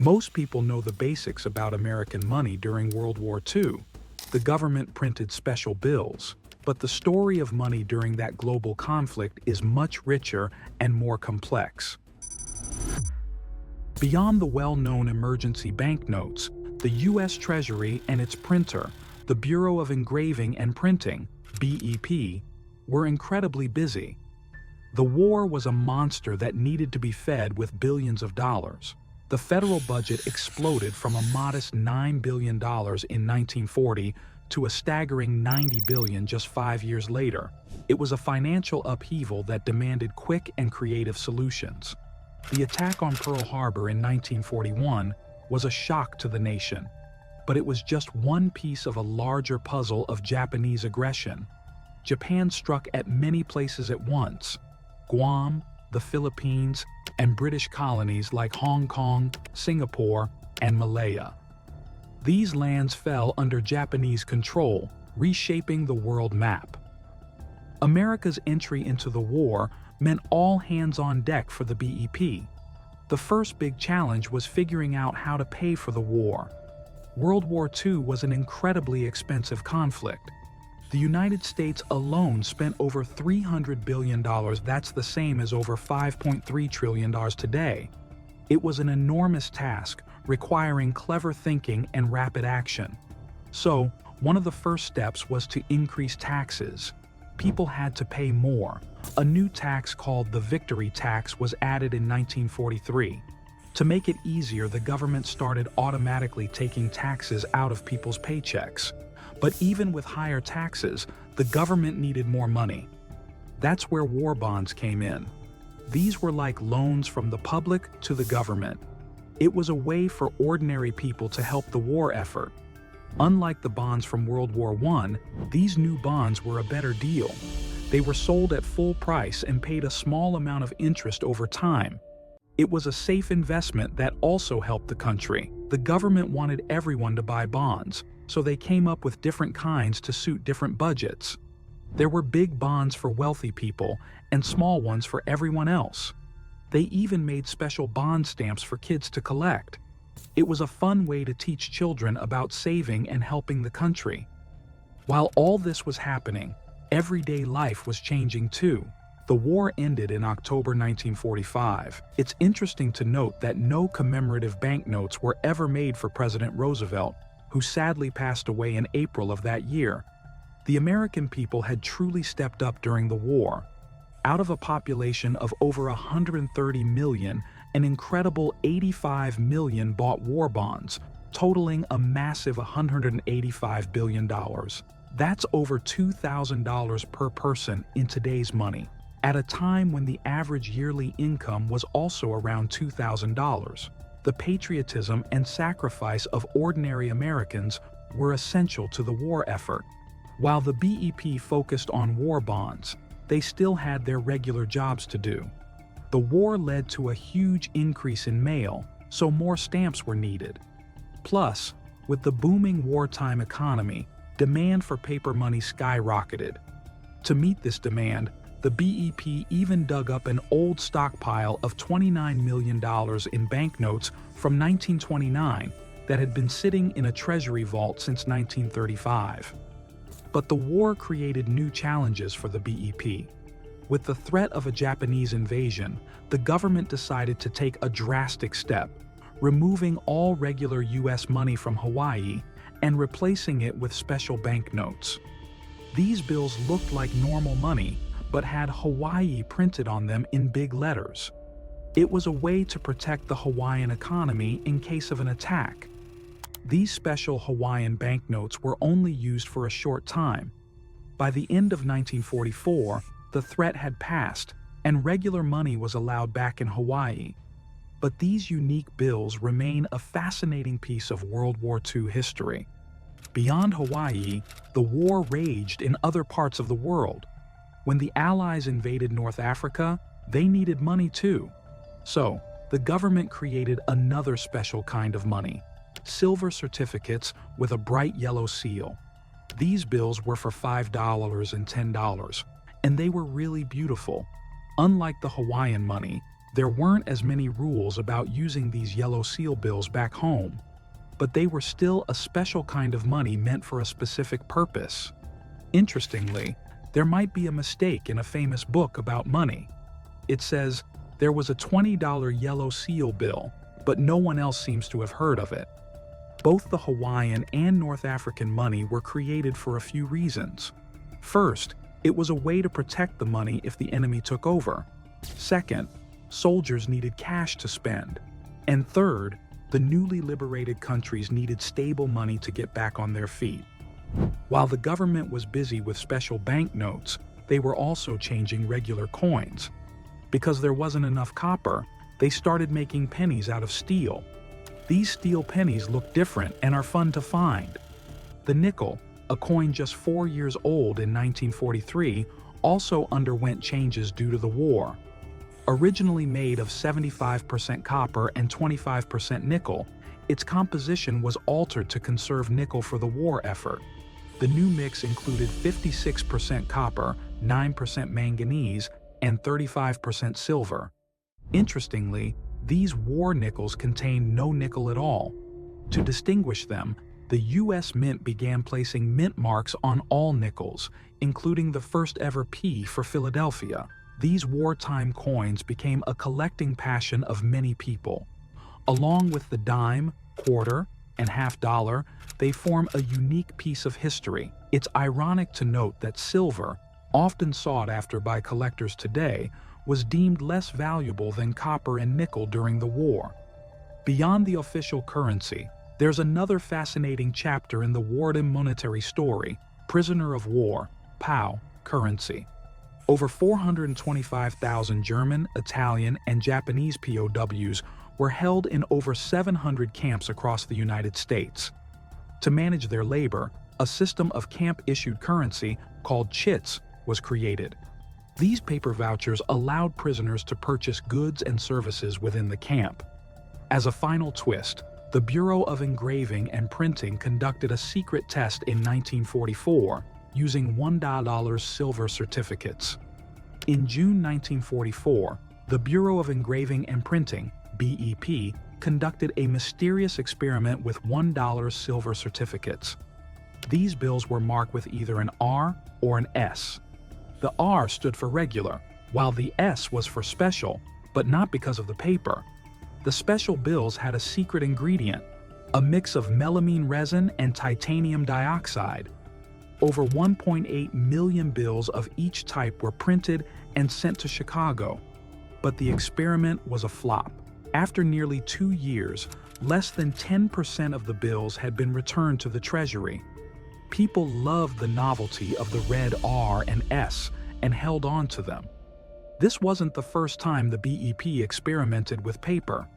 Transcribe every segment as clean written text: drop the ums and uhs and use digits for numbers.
Most people know the basics about American money during World War II. The government printed special bills, but the story of money during that global conflict is much richer and more complex. Beyond the well-known emergency banknotes, the US Treasury and its printer, the Bureau of Engraving and Printing, BEP, were incredibly busy. The war was a monster that needed to be fed with billions of dollars. The federal budget exploded from a modest $9 billion in 1940 to a staggering $90 billion just 5 years later. It was a financial upheaval that demanded quick and creative solutions. The attack on Pearl Harbor in 1941 was a shock to the nation, but it was just one piece of a larger puzzle of Japanese aggression. Japan struck at many places at once: Guam, the Philippines, and British colonies like Hong Kong, Singapore, and Malaya. These lands fell under Japanese control, reshaping the world map. America's entry into the war meant all hands on deck for the BEP. The first big challenge was figuring out how to pay for the war. World War II was an incredibly expensive conflict. The United States alone spent over $300 billion. That's the same as over $5.3 trillion today. It was an enormous task, requiring clever thinking and rapid action. So, one of the first steps was to increase taxes. People had to pay more. A new tax called the victory tax was added in 1943. To make it easier, the government started automatically taking taxes out of people's paychecks. But even with higher taxes, the government needed more money. That's where war bonds came in. These were like loans from the public to the government. It was a way for ordinary people to help the war effort. Unlike the bonds from World War I, these new bonds were a better deal. They were sold at full price and paid a small amount of interest over time. It was a safe investment that also helped the country. The government wanted everyone to buy bonds, so they came up with different kinds to suit different budgets. There were big bonds for wealthy people and small ones for everyone else. They even made special bond stamps for kids to collect. It was a fun way to teach children about saving and helping the country. While all this was happening, everyday life was changing too. The war ended in October 1945. It's interesting to note that no commemorative banknotes were ever made for President Roosevelt, who sadly passed away in April of that year. The American people had truly stepped up during the war. Out of a population of over 130 million, an incredible 85 million bought war bonds, totaling a massive $185 billion. That's over $2,000 per person in today's money, at a time when the average yearly income was also around $2,000. The patriotism and sacrifice of ordinary Americans were essential to the war effort. While the BEP focused on war bonds, they still had their regular jobs to do. The war led to a huge increase in mail, so more stamps were needed. Plus, with the booming wartime economy, demand for paper money skyrocketed. To meet this demand, the BEP even dug up an old stockpile of $29 million in banknotes from 1929 that had been sitting in a treasury vault since 1935. But the war created new challenges for the BEP. With the threat of a Japanese invasion, the government decided to take a drastic step, removing all regular US money from Hawaii and replacing it with special banknotes. These bills looked like normal money, but had Hawaii printed on them in big letters. It was a way to protect the Hawaiian economy in case of an attack. These special Hawaiian banknotes were only used for a short time. By the end of 1944, the threat had passed, and regular money was allowed back in Hawaii. But these unique bills remain a fascinating piece of World War II history. Beyond Hawaii, the war raged in other parts of the world. When the Allies invaded North Africa, they needed money too. So, the government created another special kind of money: silver certificates with a bright yellow seal. These bills were for $5 and $10, and they were really beautiful. Unlike the Hawaiian money, There weren't as many rules about using these yellow seal bills back home, but they were still a special kind of money meant for a specific purpose. Interestingly, there might be a mistake in a famous book about money. It says there was a $20 yellow seal bill, but no one else seems to have heard of it. Both the Hawaiian and North African money were created for a few reasons. First, it was a way to protect the money if the enemy took over. Second, soldiers needed cash to spend. And third, the newly liberated countries needed stable money to get back on their feet. While the government was busy with special banknotes, they were also changing regular coins. Because there wasn't enough copper, they started making pennies out of steel. These steel pennies look different and are fun to find. The nickel, a coin just 4 years old in 1943, also underwent changes due to the war. Originally made of 75% copper and 25% nickel, its composition was altered to conserve nickel for the war effort. The new mix included 56% copper, 9% manganese, and 35% silver. Interestingly, these war nickels contained no nickel at all. To distinguish them, the U.S. Mint began placing mint marks on all nickels, including the first ever P for Philadelphia. These wartime coins became a collecting passion of many people. Along with the dime, quarter, and half dollar, they form a unique piece of history. It's ironic to note that silver, often sought after by collectors today, was deemed less valuable than copper and nickel during the war. Beyond the official currency, there's another fascinating chapter in the wartime monetary story: prisoner of war, POW, currency. Over 425,000 German, Italian, and Japanese POWs were held in over 700 camps across the United States. To manage their labor, a system of camp-issued currency called chits was created. These paper vouchers allowed prisoners to purchase goods and services within the camp. As a final twist, the Bureau of Engraving and Printing conducted a secret test in 1944 using $1 silver certificates. In June 1944, the Bureau of Engraving and Printing, BEP, conducted a mysterious experiment with $1 silver certificates. These bills were marked with either an R or an S. The R stood for regular, while the S was for special, but not because of the paper. The special bills had a secret ingredient, a mix of melamine resin and titanium dioxide. Over 1.8 million bills of each type were printed and sent to Chicago. But the experiment was a flop. After nearly 2 years, less than 10% of the bills had been returned to the Treasury. People loved the novelty of the red R and S and held on to them. This wasn't the first time the BEP experimented with paper.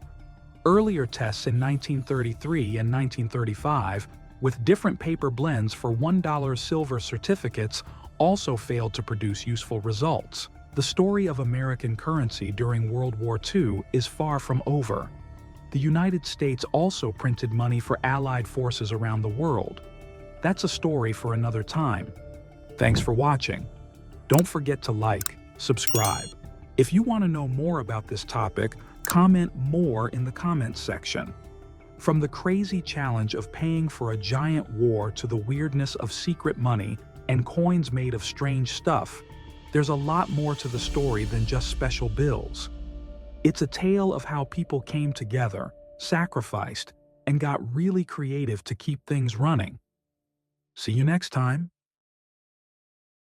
Earlier tests in 1933 and 1935 with different paper blends for $1 silver certificates also failed to produce useful results. The story of American currency during World War II is far from over. The United States also printed money for Allied forces around the world. That's a story for another time. Thanks for watching. Don't forget to like, subscribe. If you want to know more about this topic, comment more in the comments section. From the crazy challenge of paying for a giant war to the weirdness of secret money and coins made of strange stuff, there's a lot more to the story than just special bills. It's a tale of how people came together, sacrificed, and got really creative to keep things running. See you next time.